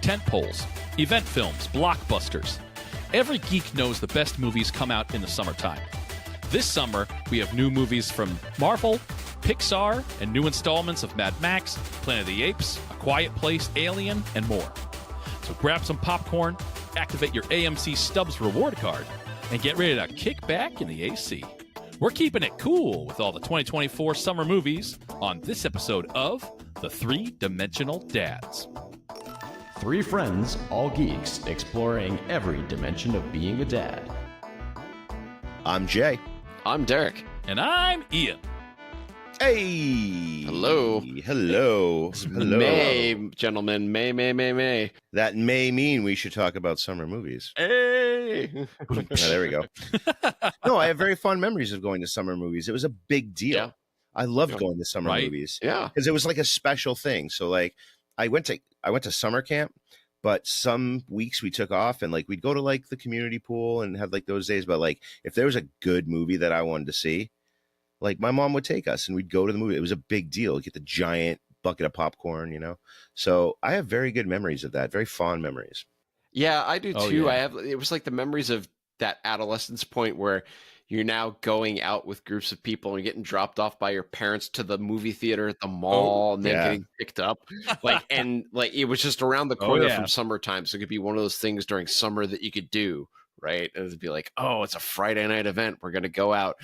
tentpoles, event films, blockbusters. Every geek knows the best movies come out in the summertime. This summer, we have new movies from Marvel, Pixar, and new installments of Mad Max, Planet of the Apes, A Quiet Place, Alien, and more. So grab some popcorn, activate your AMC Stubs reward card, and get ready to kick back in the AC. We're keeping it cool with all the 2024 summer movies on this episode of The Three-Dimensional Dads. Three friends, all geeks, exploring every dimension of being a dad. I'm Jay. I'm Derek. And I'm Ian. Hey. Hello. Hello. Hello. May, gentlemen. May. That may mean we should talk about summer movies. Hey. There we go. No, I have very fond memories of going to summer movies. It was a big deal. Yeah. I loved going to summer Right. movies. Yeah. Because it was like a special thing. So like I went to summer camp, but some weeks we took off and like we'd go to like the community pool and have like those days. But like if there was a good movie that I wanted to see, like my mom would take us and we'd go to the movie. It was a big deal. Get the giant bucket of popcorn, you know? So I have very good memories of that. Very fond memories. Yeah, I do too. Oh, yeah. It was like the memories of that adolescence point where you're now going out with groups of people and getting dropped off by your parents to the movie theater at the mall and then yeah. getting picked up. And it was just around the corner yeah. from summertime. So it could be one of those things during summer that you could do, right? It would be like, oh, it's a Friday night event. We're going to go out.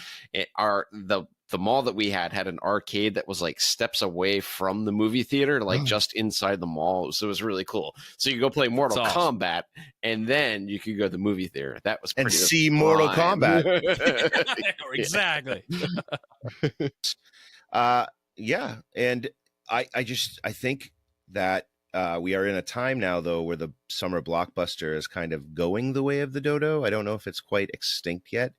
The mall that we had an arcade that was like steps away from the movie theater, like just inside the mall. So it was really cool. So you could go play Mortal That's awesome. Kombat, and then you could go to the movie theater. That was pretty And see Mortal fun. Kombat. Exactly. Yeah. And I think that we are in a time now, though, where the summer blockbuster is kind of going the way of the dodo. I don't know if it's quite extinct yet.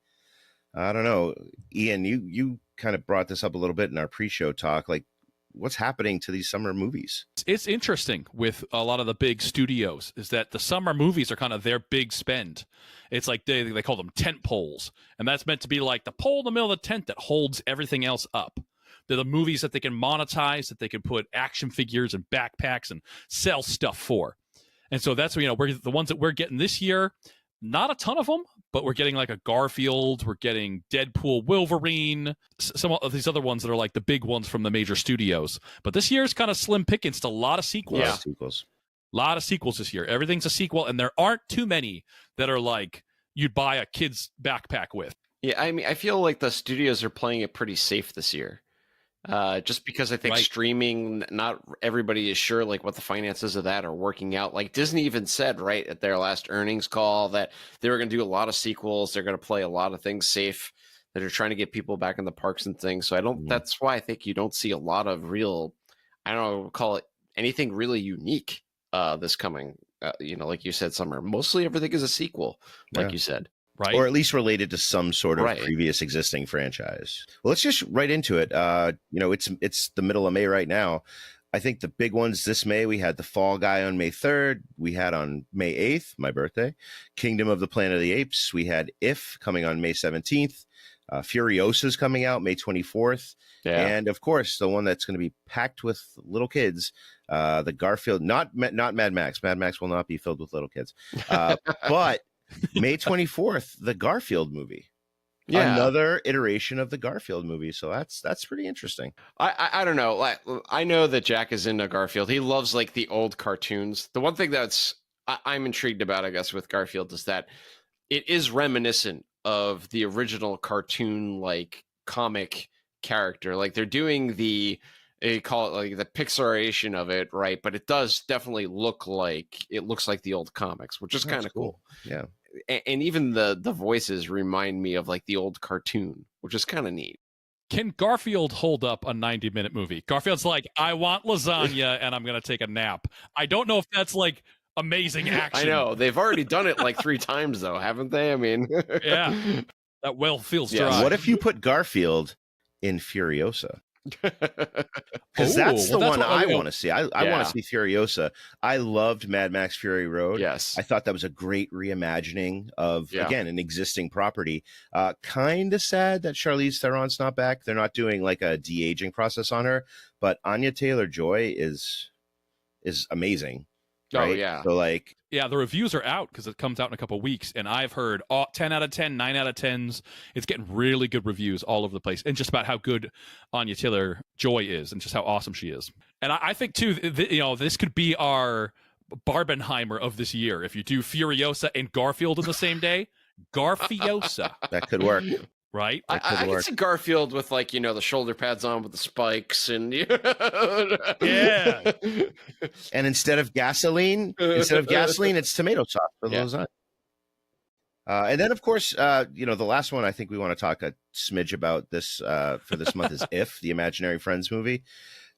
I don't know. Ian, you kind of brought this up a little bit in our pre-show talk. Like, what's happening to these summer movies? It's interesting with a lot of the big studios is that the summer movies are kind of their big spend. It's like they call them tent poles, and that's meant to be like the pole in the middle of the tent that holds everything else up. They're the movies that they can monetize, that they can put action figures and backpacks and sell stuff for. And so that's, we're the ones that we're getting this year. Not a ton of them, but we're getting like a Garfield, we're getting Deadpool, Wolverine, some of these other ones that are like the big ones from the major studios. But this year is kind of slim pickings to a lot of sequels. Yeah. Sequels. A lot of sequels this year. Everything's a sequel, and there aren't too many that are like you'd buy a kid's backpack with. Yeah, I mean, I feel like the studios are playing it pretty safe this year. Just because I think Right. streaming, not everybody is sure like what the finances of that are working out. Like Disney even said right at their last earnings call that they were going to do a lot of sequels. They're going to play a lot of things safe. That are trying to get people back in the parks and things. So I don't. That's why I think you don't see a lot of real. I don't know, call it anything really unique. This coming, like you said, summer. Mostly everything is a sequel, like Yeah. you said. Right. Or at least related to some sort of Right. previous existing franchise. Well, let's just right into it. It's the middle of May right now. I think the big ones this May, we had The Fall Guy on May 3rd. We had on May 8th, my birthday, Kingdom of the Planet of the Apes. We had If coming on May 17th. Furiosa's coming out May 24th. Yeah. And of course, the one that's going to be packed with little kids, the Garfield, not Mad Max. Mad Max will not be filled with little kids. But May 24th, the Garfield movie. Yeah. Another iteration of the Garfield movie. So that's pretty interesting. I don't know. Like, I know that Jack is into Garfield. He loves like the old cartoons. The one thing that's I'm intrigued about, I guess, with Garfield is that it is reminiscent of the original cartoon, like comic character. Like they're doing they call it like the Pixaration of it, right? But it does definitely looks like the old comics, which is kind of cool. Yeah. And even the voices remind me of like the old cartoon, which is kind of neat. Can Garfield hold up a 90-minute movie? Garfield's like, I want lasagna and I'm going to take a nap. I don't know if that's like amazing action. I know. They've already done it like 3 times, though, haven't they? I mean, Yeah. That well feels Yeah. dry. What if you put Garfield in Furiosa? Because Ooh, that's the well, that's one what I I want to see. I want Yeah. to see Furiosa. I loved Mad Max Fury Road. yes. I thought that was a great reimagining of, Yeah. again, an existing property. Kind of sad that Charlize Theron's not back. They're not doing like a de-aging process on her, but Anya Taylor-Joy is amazing. Right? Oh yeah. So like, Yeah, the reviews are out because it comes out in a couple of weeks, and I've heard 10 out of 10, 9 out of 10s. It's getting really good reviews all over the place, and just about how good Anya Taylor-Joy is, and just how awesome she is. And I think too, this could be our Barbenheimer of this year. If you do Furiosa and Garfield in the same day, Garfiosa, that could work. right? That could I can work. see Garfield with like the shoulder pads on with the spikes and Yeah. And instead of gasoline, it's tomato sauce for Yeah. lasagna. And then, of course, the last one I think we want to talk a smidge about this for this month is If, the Imaginary Friends movie,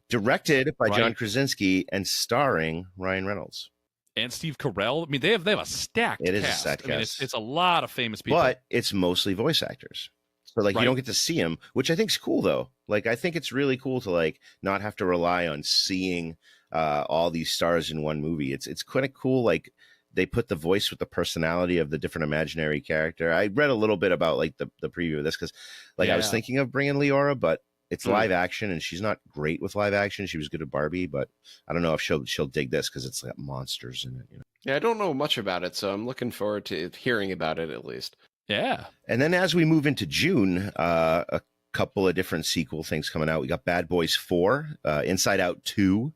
directed by Right. John Krasinski and starring Ryan Reynolds. And Steve Carell. I mean, they have a stacked It is a cast. stacked I mean, cast. it's a lot of famous people. But it's mostly voice actors. So like Right. you don't get to see them, which I think is cool though. Like I think it's really cool to like not have to rely on seeing all these stars in one movie. It's kind of cool. Like they put the voice with the personality of the different imaginary character. I read a little bit about like the preview of this because like I was Yeah. thinking of bringing Leora, but it's live action and she's not great with live action. She was good at Barbie, but I don't know if she'll dig this because it's got monsters in it. Yeah, I don't know much about it, so I'm looking forward to hearing about it at least. yeah. And then as we move into June, a couple of different sequel things coming out. We got Bad Boys 4, Inside Out 2.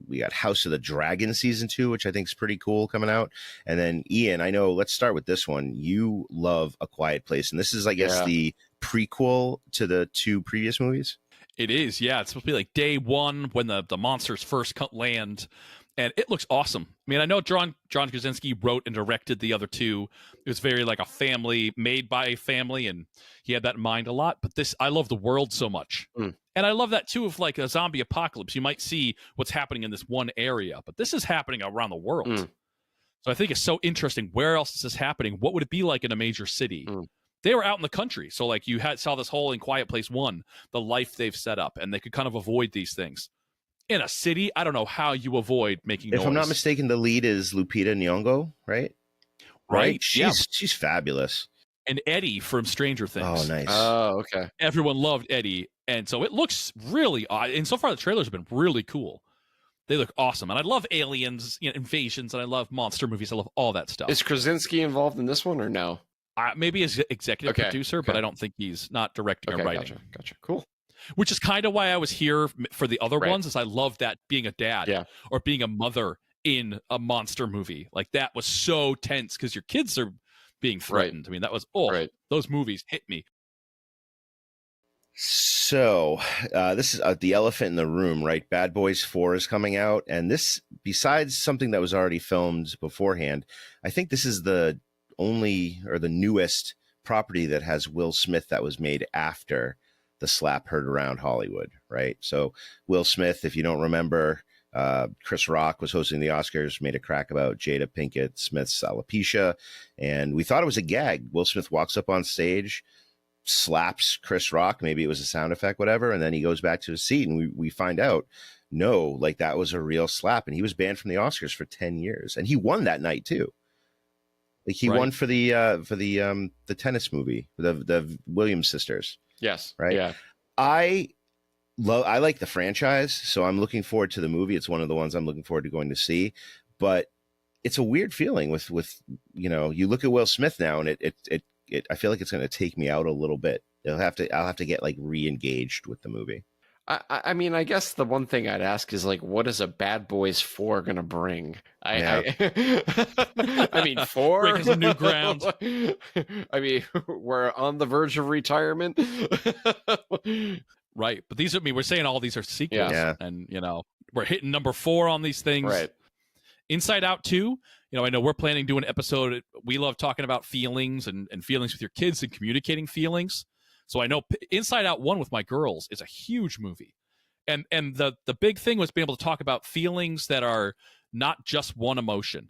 We got House of the Dragon season 2, which I think is pretty cool coming out. And then Ian, I know, let's start with this one. You love A Quiet Place. And this is, I guess, Yeah. the prequel to the 2 previous movies. It is, yeah. It's supposed to be like day one when the monsters first land, and it looks awesome. I mean, I know John Krasinski wrote and directed the other 2. It was very like a family, made by a family, and he had that in mind a lot. But this, I love the world so much. And I love that too, of like a zombie apocalypse. You might see what's happening in this one area, but this is happening around the world. So I think it's so interesting. Where else is this happening? What would it be like in a major city? They were out in the country. So like you saw this whole In Quiet Place 1, the life they've set up, and they could kind of avoid these things. In a city, I don't know how you avoid making noise. If I'm not mistaken, the lead is Lupita Nyong'o, right? Right? Yeah. She's fabulous. And Eddie from Stranger Things. Oh, nice. Oh, okay. Everyone loved Eddie. And so it looks really odd. And so far, the trailers have been really cool. They look awesome. And I love aliens, invasions, and I love monster movies. I love all that stuff. Is Krasinski involved in this one or no? Maybe as executive producer, but I don't think he's not directing or writing. Gotcha. Cool. Which is kind of why I was here for the other Right. ones, is I love that being a dad or being a mother in a monster movie. Like that was so tense because your kids are being threatened. I mean, that was, those movies hit me. So this is the elephant in the room, right? Bad Boys 4 is coming out. And this, besides something that was already filmed beforehand, I think this is the only or the newest property that has Will Smith that was made after the slap heard around Hollywood, right? So Will Smith, if you don't remember, Chris Rock was hosting the Oscars, made a crack about Jada Pinkett Smith's alopecia, and we thought it was a gag. Will Smith walks up on stage, slaps Chris Rock, maybe it was a sound effect, whatever, and then he goes back to his seat, and we find out, no, like that was a real slap, and he was banned from the Oscars for 10 years, and he won that night too. Like he won for the tennis movie, the Williams sisters. Yes. Right. Yeah. I like the franchise, so I'm looking forward to the movie. It's one of the ones I'm looking forward to going to see, but it's a weird feeling with you look at Will Smith now, and it I feel like it's going to take me out a little bit. I'll have to get like re-engaged with the movie. I mean, I guess the one thing I'd ask is like, what is a Bad Boys 4 gonna bring? I mean, 4 Breaking some new ground. I mean, we're on the verge of retirement. Right. But we're saying all these are sequels. Yeah. And, we're hitting number 4 on these things. Right. Inside Out 2, I know we're planning to do an episode. We love talking about feelings and feelings with your kids and communicating feelings. So I know Inside Out 1 with my girls is a huge movie. And the big thing was being able to talk about feelings that are not just one emotion.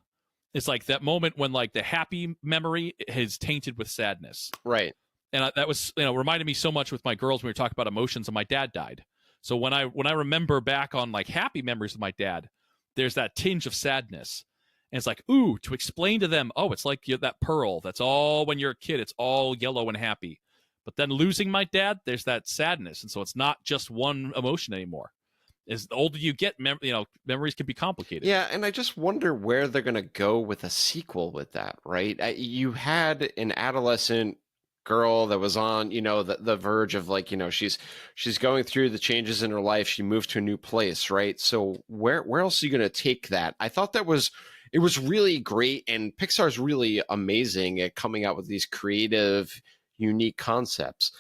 It's like that moment when like the happy memory is tainted with sadness. Right. And that was, reminded me so much with my girls when we were talking about emotions, and my dad died. So when I remember back on like happy memories of my dad, there's that tinge of sadness. And it's like, ooh, to explain to them, oh, it's like that pearl. That's all when you're a kid. It's all yellow and happy. But then losing my dad, there's that sadness. And so it's not just one emotion anymore. As the older you get, memories can be complicated. Yeah, and I just wonder where they're going to go with a sequel with that, right? You had an adolescent girl that was on, the verge of like, she's going through the changes in her life. She moved to a new place, right? So where else are you going to take that? I thought it was really great, and Pixar's really amazing at coming out with these creative, unique concepts.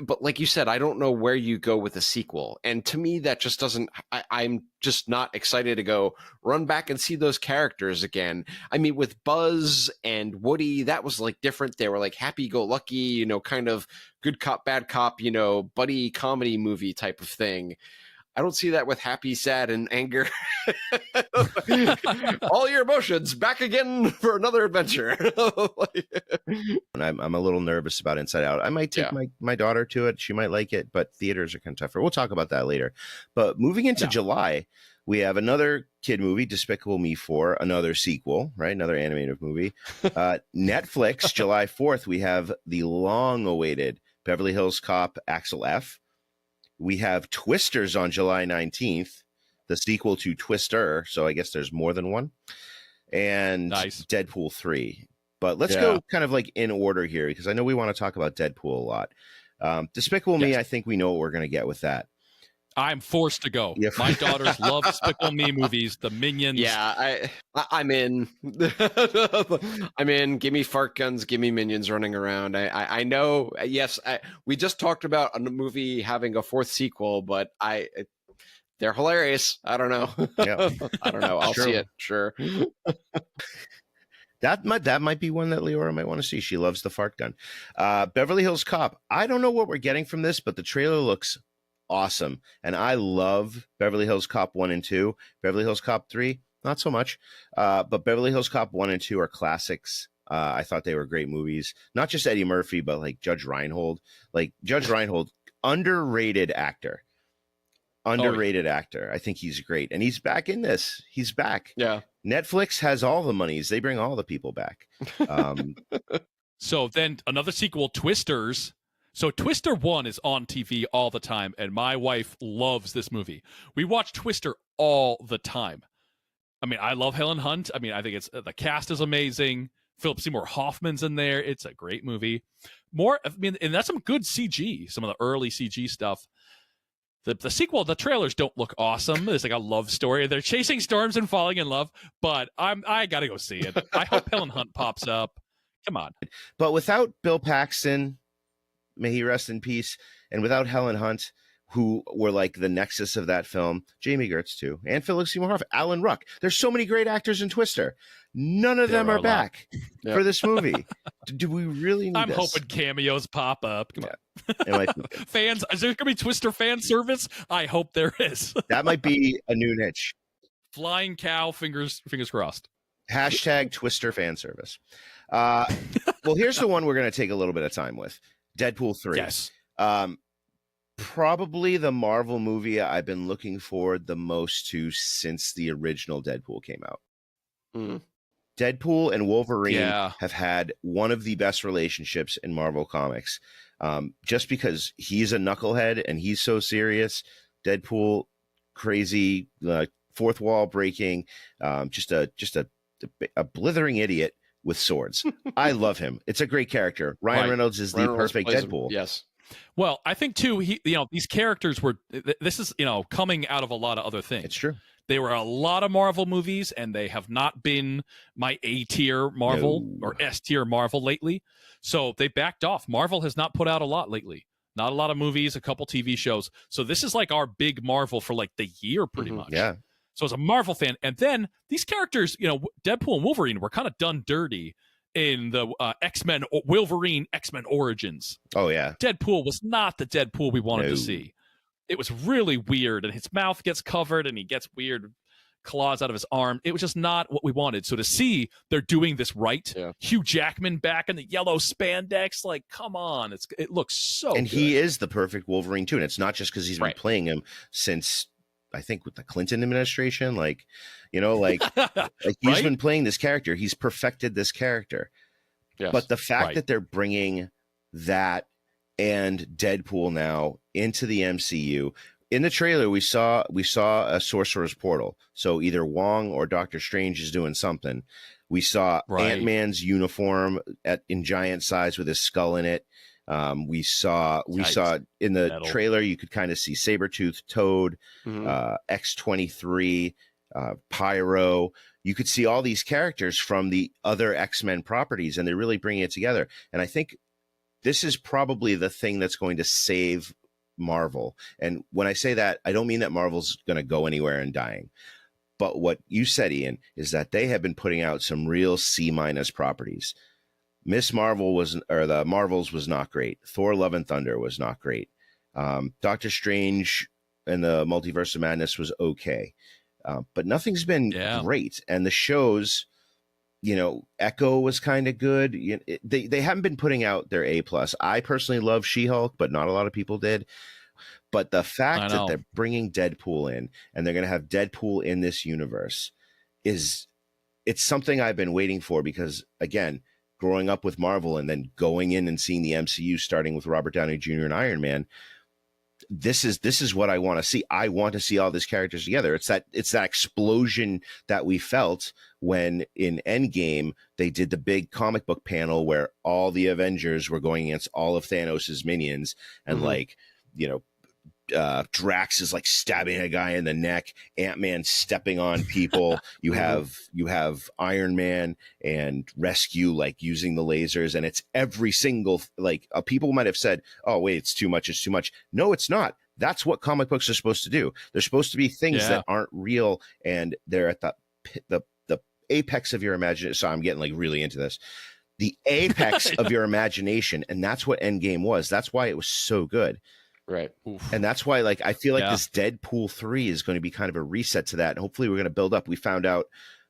But like you said, I don't know where you go with a sequel. And to me, that just doesn't, I'm just not excited to go run back and see those characters again. I mean, with Buzz and Woody, that was like different. They were like happy-go-lucky, kind of good cop, bad cop, buddy comedy movie type of thing. I don't see that with happy, sad, and anger. All your emotions back again for another adventure. And I'm a little nervous about Inside Out. I might take my daughter to it. She might like it, but theaters are kind of tougher. We'll talk about that later. But moving into July, we have another kid movie, Despicable Me 4, another sequel, right? Another animated movie. Netflix, July 4th, we have the long-awaited Beverly Hills Cop, Axel F. We have Twisters on July 19th, the sequel to Twister. So I guess there's more than one. And Deadpool 3. But let's go kind of like in order here, because I know we want to talk about Deadpool a lot. Despicable Me, I think we know what we're going to get with that. I'm forced to go. Yeah. My daughters love Despicable Me movies, the Minions. Yeah, I'm in. I'm in. Give me fart guns. Give me Minions running around. I know. Yes, we just talked about a movie having a fourth sequel, but they're hilarious. I don't know. Yeah. I don't know. I'll see it. Sure. That might be one that Leora might want to see. She loves the fart gun. Beverly Hills Cop. I don't know what we're getting from this, but the trailer looks awesome. And I love Beverly Hills Cop 1 and 2. Beverly Hills Cop 3, not so much. But Beverly Hills Cop 1 and 2 are classics. I thought they were great movies. Not just Eddie Murphy, but like Judge Reinhold. Like Judge Reinhold, underrated actor. Actor. I think he's great. And he's back in this. He's back. Yeah. Netflix has all the monies. They bring all the people back. So then another sequel, Twisters. So Twister 1 is on TV all the time, and my wife loves this movie. We watch Twister all the time. I mean, I love Helen Hunt. I mean, I think the cast is amazing. Philip Seymour Hoffman's in there. It's a great movie. And that's some good CG, some of the early CG stuff. The sequel, the trailers don't look awesome. There's like a love story. They're chasing storms and falling in love, but I got to go see it. I hope Helen Hunt pops up. Come on. But without Bill Paxton, may he rest in peace, and without Helen Hunt, who were like the nexus of that film, Jamie Gertz too, and Philip Seymour Hoffman, Alan Ruck. There's so many great actors in Twister. None of them are back for this movie. Do we really need I'm hoping cameos pop up. Come on. Fans, is there going to be Twister fan service? I hope there is. That might be a new niche. Flying cow, fingers crossed. # Twister fan service. Well, here's the one we're going to take a little bit of time with. Deadpool 3. Yes. Probably the Marvel movie I've been looking forward the most to since the original Deadpool came out. Mm. Deadpool and Wolverine have had one of the best relationships in Marvel Comics. Just because he's a knucklehead and he's so serious. Deadpool, crazy, fourth wall breaking, just a blithering idiot with swords. I love him. It's a great character. Ryan Reynolds is the perfect Deadpool. Yes. Well, I think too, these characters were, this is, coming out of a lot of other things. It's true. They were a lot of Marvel movies, and they have not been my A-tier Marvel or S-tier Marvel lately. So they backed off. Marvel has not put out a lot lately. Not a lot of movies, a couple TV shows. So this is like our big Marvel for like the year, pretty much. Yeah. So as a Marvel fan, and then these characters, Deadpool and Wolverine were kind of done dirty in the X-Men, Wolverine X-Men Origins. Oh, yeah. Deadpool was not the Deadpool we wanted to see. It was really weird, and his mouth gets covered, and he gets weird claws out of his arm. It was just not what we wanted. So to see they're doing this right, Hugh Jackman back in the yellow spandex, like, come on. It looks so And good. he is the perfect Wolverine, too. And it's not just because he's been playing him since, I think, with the Clinton administration. Like he's been playing this character. He's perfected this character. Yes. But the fact that they're bringing that and Deadpool now into the MCU, in the trailer we saw a sorcerer's portal. So either Wong or Doctor Strange is doing something. We saw Right. Ant-Man's uniform in giant size with his skull in it. We saw in the Metal. trailer, you could kind of see Sabretooth, Toad, Mhm. X-23, Pyro. You could see all these characters from the other X-Men properties, and they're really bringing it together. And I think this is probably the thing that's going to save Marvel. And when I say that, I don't mean that Marvel's going to go anywhere and dying. But what you said, Ian, is that they have been putting out some real C- properties. Miss Marvel the Marvels was not great. Thor: Love and Thunder was not great. Doctor Strange and the Multiverse of Madness was okay. But nothing's been great. And the shows, Echo was kind of good. They haven't been putting out their A+. I personally love She-Hulk, but not a lot of people did. But the fact that they're bringing Deadpool in, and they're going to have Deadpool in this universe, it's something I've been waiting for, because, again, growing up with Marvel and then going in and seeing the MCU starting with Robert Downey Jr. and Iron Man, this is what I want to see. I want to see all these characters together. It's that explosion that we felt when in Endgame they did the big comic book panel where all the Avengers were going against all of Thanos's minions, and Drax is like stabbing a guy in the neck, Ant-Man stepping on people. You have Iron Man and Rescue like using the lasers, and it's every single people might have said, "Oh wait, it's too much." No, it's not. That's what comic books are supposed to do. They're supposed to be things that aren't real, and they're at the apex of your imagination. So I'm getting really into this. The apex of your imagination, and that's what Endgame was. That's why it was so good. Right. Oof. And that's why I feel like this Deadpool 3 is going to be kind of a reset to that. And hopefully we're going to build up. We found out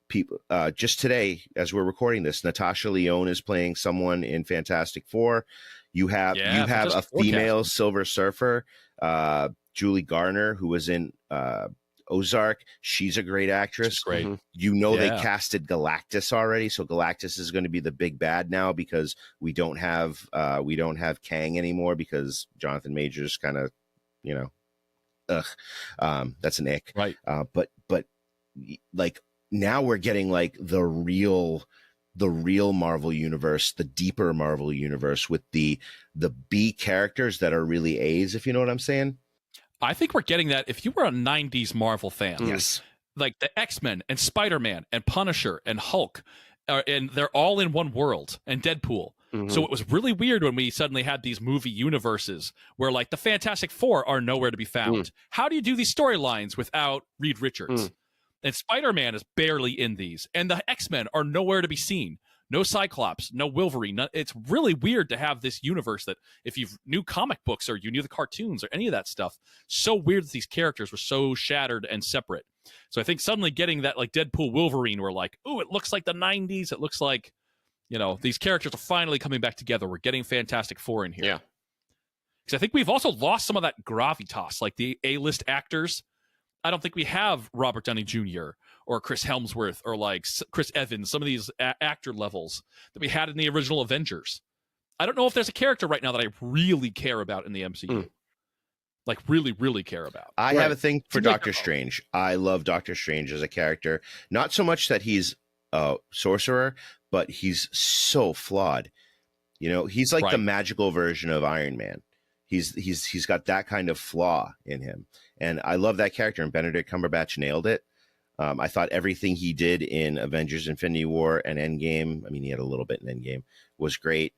people just today, as we're recording this, Natasha Lyonne is playing someone in Fantastic Four. You have a female Silver Surfer, Julie Garner, who was in Ozark. She's a great actress. She's great. They casted Galactus already, so Galactus is going to be the big bad now, because we don't have Kang anymore, because Jonathan Majors kind of, that's an ick. Right. But now we're getting the real Marvel universe, the deeper Marvel universe, with the B characters that are really A's, if you know what I'm saying. I think we're getting that. If you were a 90s Marvel fan, yes, like the X-Men and Spider-Man and Punisher and Hulk, and they're all in one world, and Deadpool. So it was really weird when we suddenly had these movie universes where the Fantastic Four are nowhere to be found. How do you do these storylines without Reed Richards? And Spider-Man is barely in these, and the X-Men are nowhere to be seen. No Cyclops, no Wolverine. It's really weird to have this universe that, if you knew comic books or you knew the cartoons or any of that stuff, so weird that these characters were so shattered and separate. So I think suddenly getting that Deadpool Wolverine, we're ooh, it looks like the 90s. It looks like, these characters are finally coming back together. We're getting Fantastic Four in here. Yeah. Because I think we've also lost some of that gravitas, the A-list actors. I don't think we have Robert Downey Jr. or Chris Hemsworth or Chris Evans, some of these actor levels that we had in the original Avengers. I don't know if there's a character right now that I really care about in the MCU. Really, really care about. I have a thing for Doctor Strange. I love Doctor Strange as a character. Not so much that he's a sorcerer, but he's so flawed. He's the magical version of Iron Man. He's got that kind of flaw in him. And I love that character, and Benedict Cumberbatch nailed it. I thought everything he did in Avengers Infinity War and Endgame, I mean, he had a little bit in Endgame, was great.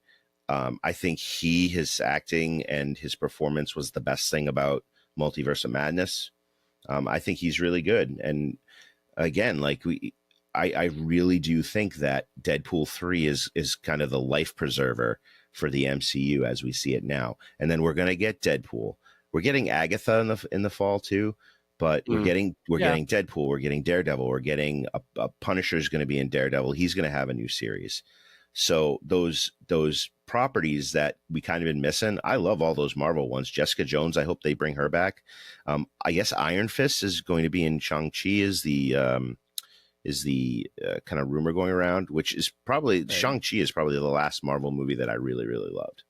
I think his acting and his performance was the best thing about Multiverse of Madness. I think he's really good. And again, I really do think that Deadpool 3 is kind of the life preserver for the MCU as we see it now. And then we're going to get Deadpool. We're getting Agatha in the fall too, but we're getting Deadpool, we're getting Daredevil, we're getting a Punisher is going to be in Daredevil. He's going to have a new series. So those properties that we kind of been missing, I love all those Marvel ones. Jessica Jones, I hope they bring her back. I guess Iron Fist is going to be in Shang-Chi is the kind of rumor going around, which is probably Shang-Chi is probably the last Marvel movie that I really, really loved.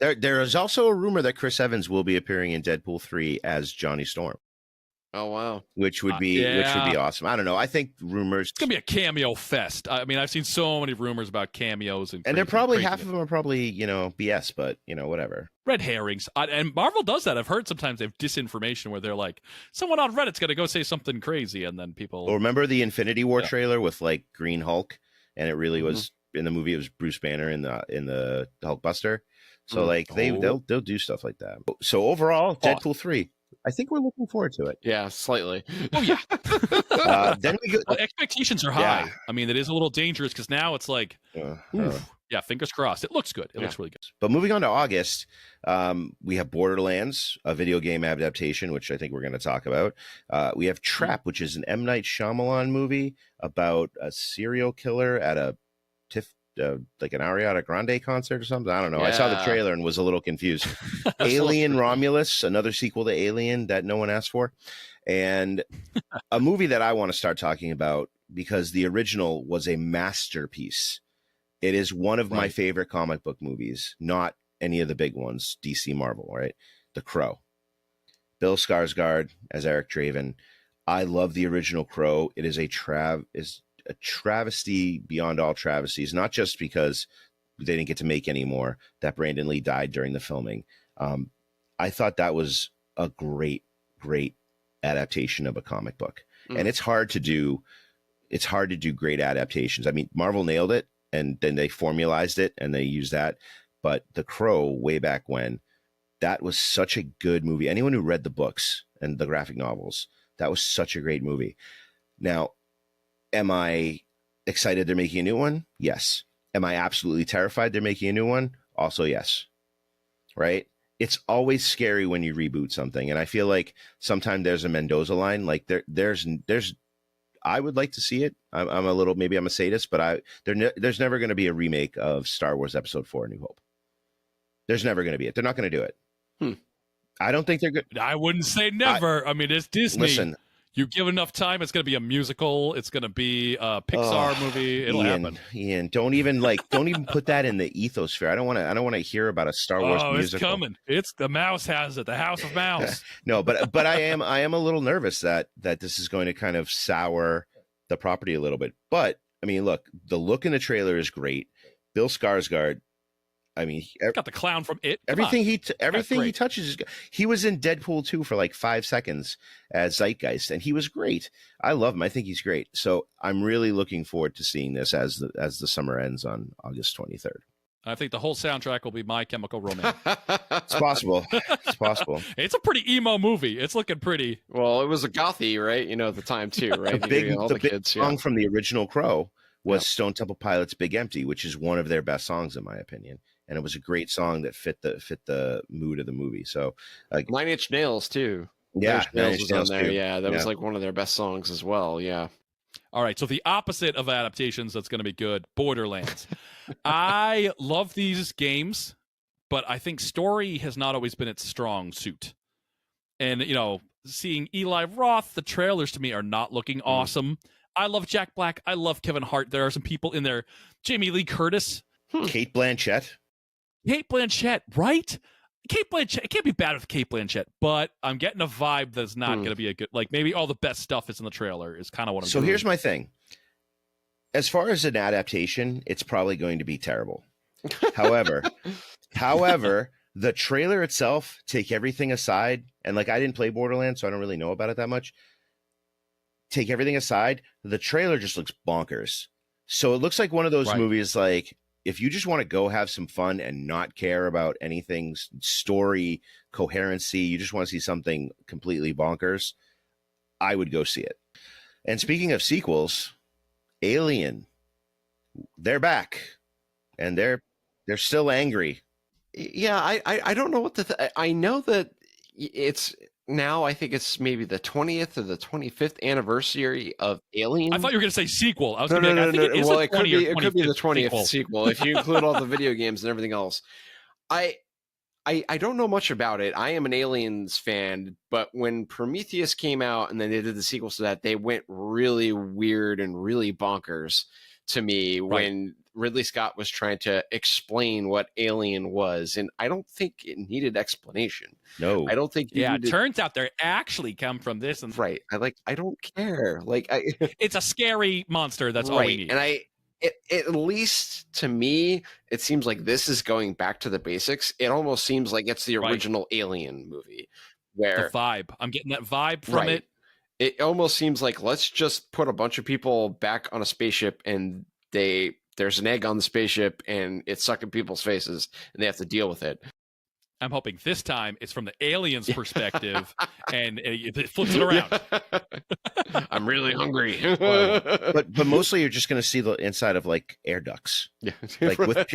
There is also a rumor that Chris Evans will be appearing in Deadpool 3 as Johnny Storm, Oh wow. which would be awesome. I don't know. I think rumors, It's gonna be a cameo fest. I mean, I've seen so many rumors about cameos and they're crazy- probably crazy- half of them are probably BS, but whatever. red herrings. And Marvel does that. I've heard sometimes they have disinformation where they're like, someone on Reddit's gonna go say something crazy, and then people. Well, remember the Infinity War Yeah. trailer with like Green Hulk, and it really was in the movie. It was Bruce Banner in the Hulkbuster. So like they'll do stuff like that. So overall, Deadpool 3. I think we're looking forward to it. Yeah, slightly. Oh yeah. Then we go. Well, expectations are high. Yeah. I mean, it is a little dangerous because now it's like, But yeah, fingers crossed. It looks good. It looks really good. moving on to August, we have Borderlands, a video game adaptation, which I think we're going to talk about. We have Trap, which is an M. Night Shyamalan movie about a serial killer at a like an Ariana Grande concert or something. I don't know. I saw the Yeah. trailer and was a little confused. Alien Romulus, another sequel to Alien that no one asked for, and a movie that I want to start talking about because the original was a masterpiece. It is one of my Right. favorite comic book movies, not any of the big ones, DC Marvel, right? The Crow. Bill Skarsgård as Eric Draven. I love the original Crow. It is a travesty beyond all travesties, not just because they didn't get to make any more, that Brandon Lee died during the filming. I thought that was a great adaptation of a comic book. And it's hard to do great adaptations. I mean, Marvel nailed it, and then they formalized it and they used that. But The Crow, way back when, that was such a good movie. Anyone who read the books and the graphic novels, that was such a great movie. Now, am I excited they're making a new one? Yes. Am I absolutely terrified they're making a new one? Also, yes. Right? It's always scary when you reboot something. And I feel like sometimes there's a Mendoza line. Like there's I would like to see it. I'm a little, maybe I'm a sadist, but there's never going to be a remake of Star Wars Episode 4: A New Hope. There's never going to be it. They're not going to do it. I don't think they're good. I wouldn't say never. I mean, it's Disney. Listen, you give enough time, it's going to be a musical. It's going to be a Pixar movie. It'll happen. Ian, don't even put that in the ethosphere. I don't want to hear about a Star Wars Oh, musical. it's coming. It's the mouse has it. The House of Mouse. No, but I am a little nervous that this is going to kind of sour the property a little bit. But I mean, look, the look in the trailer is great. Bill Skarsgård. I mean, Got the clown from It. Come everything on. he great. touches is good. He was in Deadpool 2 for like 5 seconds as Zeitgeist, and he was great. I love him. I think he's great. So I'm really looking forward to seeing this as the summer ends on August 23rd. I think the whole soundtrack will be My Chemical Romance. It's possible. It's possible. It's a pretty emo movie. It's looking pretty. Well, it was a gothy, right? At the time too, right? The big song from the original Crow was Stone Temple Pilots' "Big Empty," which is one of their best songs in my opinion. And it was a great song that fit the mood of the movie. So, like, Nine Inch Nails too. yeah, Nine Inch Nails was on there. too. Yeah, that was like one of their best songs as well. Yeah. All right, so the opposite of adaptations that's going to be good, Borderlands. I love these games, but I think story has not always been its strong suit. And, seeing Eli Roth, the trailers to me are not looking awesome. I love Jack Black. I love Kevin Hart. There are some people in there. Jamie Lee Curtis. Kate Blanchett. Kate Blanchett, right? Kate Blanchett, it can't be bad with Kate Blanchett, but I'm getting a vibe that's not going to be a good, like maybe all the best stuff is in the trailer is kind of what I'm So here's my thing. As far as an adaptation, it's probably going to be terrible. However, the trailer itself, take everything aside, and like I didn't play Borderlands, so I don't really know about it that much. Take everything aside, the trailer just looks bonkers. So it looks like one of those movies like if you just want to go have some fun and not care about anything's story, coherency, you just want to see something completely bonkers, I would go see it. And speaking of sequels, Alien, they're back, and they're still angry. Yeah, I don't know what I know that it's now. I think it's maybe the 20th or the 25th anniversary of Alien. I thought you were going to say sequel. I was No. I think it is Well, the it could be. It could be the 20th 20th sequel if you include all the video games and everything else. I don't know much about it. I am an Aliens fan, but when Prometheus came out and then they did the sequels to that, they went really weird and really bonkers. to me when Ridley Scott was trying to explain what Alien was, and I don't think it needed explanation. No. I don't think. It turns out they actually come from this, and right. I don't care. It's a scary monster. That's all we need. And at least to me, it seems like this is going back to the basics. It almost seems like it's the original Alien movie, where the vibe. I'm getting that vibe from it. It almost seems like let's just put a bunch of people back on a spaceship, and there's an egg on the spaceship, and it's sucking people's faces, and they have to deal with it. I'm hoping this time it's from the aliens' perspective, and it flips it around. I'm really hungry. but mostly you're just going to see the inside of like air ducts, like with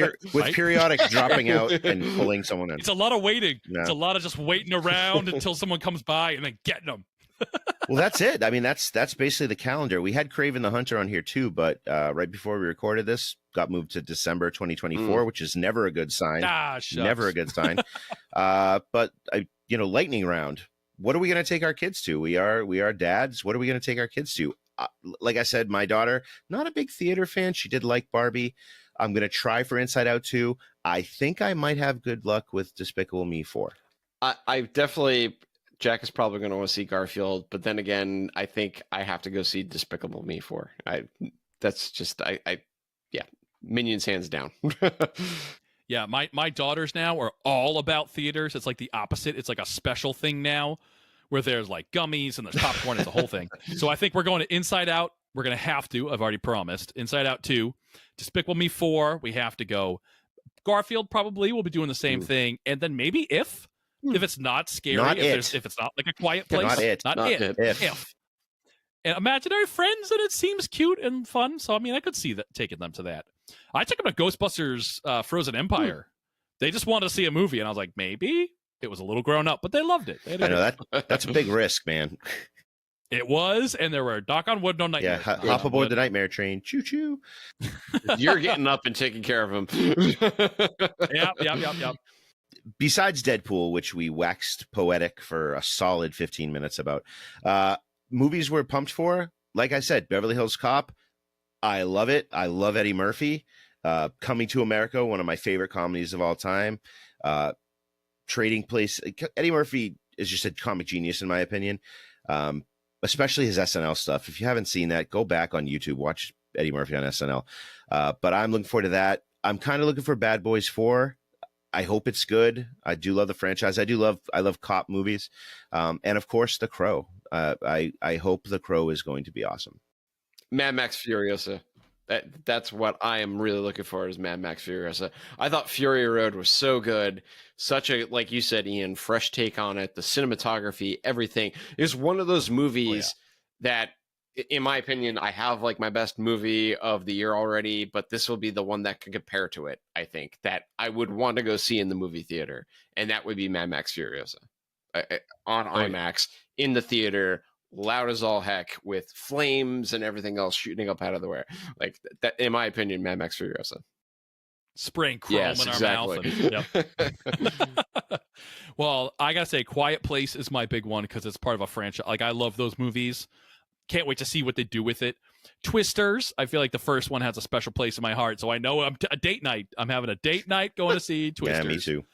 periodic dropping out and pulling someone in. It's a lot of waiting. No. It's a lot of just waiting around until someone comes by and then getting them. Well, that's it. I mean, that's basically the calendar. We had Kraven the Hunter on here too, but right before we recorded this, got moved to December 2024, which is never a good sign. Never a good sign. But lightning round. What are we going to take our kids to? We are dads. What are we going to take our kids to? Like I said, my daughter, not a big theater fan. She did like Barbie. I'm going to try for Inside Out 2. I think I might have good luck with Despicable Me 4. I definitely. Jack is probably going to want to see Garfield, but then again, I think I have to go see Despicable Me 4. Minions hands down. Yeah, my daughters now are all about theaters. It's like the opposite. It's like a special thing now where there's like gummies and there's popcorn. It's a whole thing. So I think we're going to Inside Out. We're going to have to. I've already promised. Inside Out 2. Despicable Me 4. We have to go. Garfield probably will be doing the same thing. And then maybe if it's not scary, if it's not like A Quiet Place. Not it. If. And Imaginary Friends, and it seems cute and fun. So, I mean, I could see that taking them to that. I took them to Ghostbusters Frozen Empire. They just wanted to see a movie, and I was like, maybe. It was a little grown up, but they loved it. I know that's a big risk, man. It was, and there were knock on wood, no nightmares. Yeah, hop aboard the nightmare train. Choo choo. You're getting up and taking care of them. Yep. Besides Deadpool, which we waxed poetic for a solid 15 minutes about, movies we're pumped for, like I said, Beverly Hills Cop. I love it. I love Eddie Murphy. Coming to America, one of my favorite comedies of all time. Trading Place. Eddie Murphy is just a comic genius, in my opinion. Especially his SNL stuff. If you haven't seen that, go back on YouTube, watch Eddie Murphy on SNL. But I'm looking forward to that. I'm kind of looking for Bad Boys 4. I hope it's good. I do love the franchise. I love cop movies. And of course, The Crow. I hope The Crow is going to be awesome. Mad Max Furiosa. That's what I am really looking for is Mad Max Furiosa. I thought Fury Road was so good. Such a, like you said, Ian, fresh take on it. The cinematography, everything. It's one of those movies that, in my opinion, I have like my best movie of the year already, but this will be the one that can compare to it, I think, that I would want to go see in the movie theater. And that would be Mad Max Furiosa on IMAX in the theater, loud as all heck, with flames and everything else shooting up out of the way. Like that, in my opinion, Mad Max Furiosa. Spraying chrome in our mouth. Well, I gotta say, Quiet Place is my big one because it's part of a franchise. Like, I love those movies. Can't wait to see what they do with it. Twisters, I feel like the first one has a special place in my heart. So I know a date night. I'm having a date night going to see Twisters. Yeah, me too.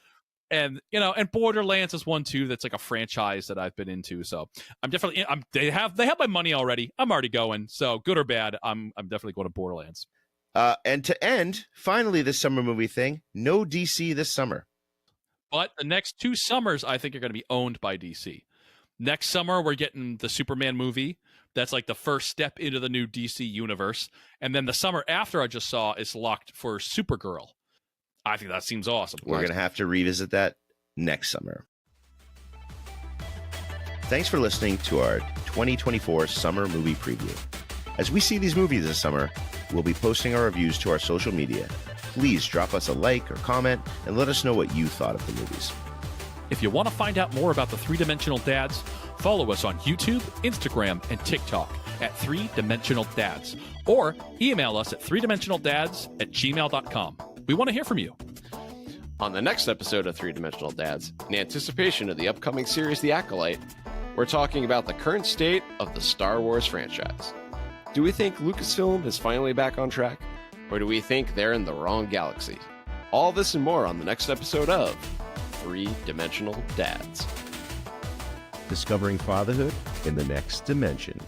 And and Borderlands is one too that's like a franchise that I've been into. So I'm definitely they have my money already. I'm already going. So good or bad, I'm definitely going to Borderlands. And to end, finally, this summer movie thing, no DC this summer. But the next 2 summers, I think, are going to be owned by DC. Next summer, we're getting the Superman movie. That's like the first step into the new DC universe. And then the summer after I just saw is locked for Supergirl. I think that seems awesome. We're going to have to revisit that next summer. Thanks for listening to our 2024 summer movie preview. As we see these movies this summer, we'll be posting our reviews to our social media. Please drop us a like or comment and let us know what you thought of the movies. If you want to find out more about the 3-Dimensional Dads, follow us on YouTube, Instagram, and TikTok at 3Dimensional Dads, or email us at 3dimensionaldads@gmail.com. We want to hear from you. On the next episode of 3-Dimensional Dads, in anticipation of the upcoming series The Acolyte, we're talking about the current state of the Star Wars franchise. Do we think Lucasfilm is finally back on track? Or do we think they're in the wrong galaxy? All this and more on the next episode of Three-Dimensional Dads. Discovering fatherhood in the next dimension.